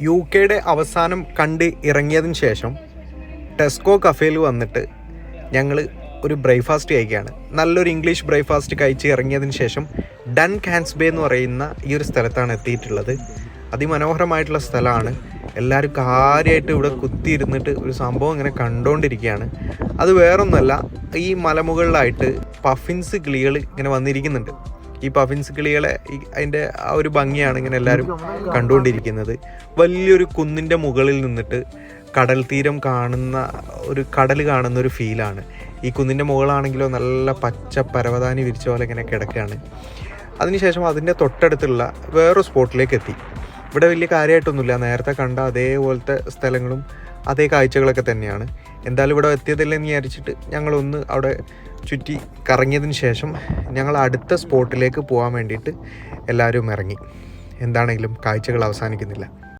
UK അവസാനം കണ്ട് ഇറങ്ങിയതിന് ശേഷം ടെസ്കോ കഫേയിൽ വന്നിട്ട് ഞങ്ങൾ ഒരു ബ്രേക്ക്ഫാസ്റ്റ് കഴിക്കുകയാണ്. നല്ലൊരു ഇംഗ്ലീഷ് ബ്രേക്ക്ഫാസ്റ്റ് കഴിച്ച് ഇറങ്ങിയതിന് ശേഷം ഡൺകാൻസ്ബേ എന്ന് പറയുന്ന ഈ ഒരു സ്ഥലത്താണ് എത്തിയിട്ടുള്ളത്. അതിമനോഹരമായിട്ടുള്ള സ്ഥലമാണ്. എല്ലാവരും കാര്യമായിട്ട് ഇവിടെ കുത്തിയിരുന്നിട്ട് ഒരു സംഭവം ഇങ്ങനെ കണ്ടുകൊണ്ടിരിക്കുകയാണ്. അത് വേറൊന്നുമല്ല, ഈ മലമുകളിലായിട്ട് പഫിൻസ് കിളികൾ ഇങ്ങനെ വന്നിരിക്കുന്നുണ്ട്. ഈ പഫിൻസ് കിളികളെ അതിൻ്റെ ആ ഒരു ഭംഗിയാണ് ഇങ്ങനെ എല്ലാവരും കണ്ടുകൊണ്ടിരിക്കുന്നത്. വലിയൊരു കുന്നിൻ്റെ മുകളിൽ നിന്നിട്ട് കടൽ തീരം കാണുന്ന കടൽ കാണുന്ന ഒരു ഫീലാണ്. ഈ കുന്നിൻ്റെ മുകളാണെങ്കിലോ നല്ല പച്ച പരവതാനി വിരിച്ച പോലെ ഇങ്ങനെ കിടക്കുകയാണ്. അതിനുശേഷം അതിൻ്റെ തൊട്ടടുത്തുള്ള വേറൊരു സ്പോട്ടിലേക്ക് എത്തി. ഇവിടെ വലിയ കാര്യമായിട്ടൊന്നുമില്ല, നേരത്തെ കണ്ട അതേപോലത്തെ സ്ഥലങ്ങളും അതേ കാഴ്ചകളൊക്കെ തന്നെയാണ്. എന്തായാലും ഇവിടെ എത്തിയതില്ലെന്ന് വിചാരിച്ചിട്ട് ഞങ്ങളൊന്ന് അവിടെ ചുറ്റി കറങ്ങിയതിന് ശേഷം ഞങ്ങൾ അടുത്ത സ്പോട്ടിലേക്ക് പോകാൻ വേണ്ടിയിട്ട് എല്ലാവരും ഇറങ്ങി. എന്താണെങ്കിലും കാഴ്ചകൾ അവസാനിക്കുന്നില്ല.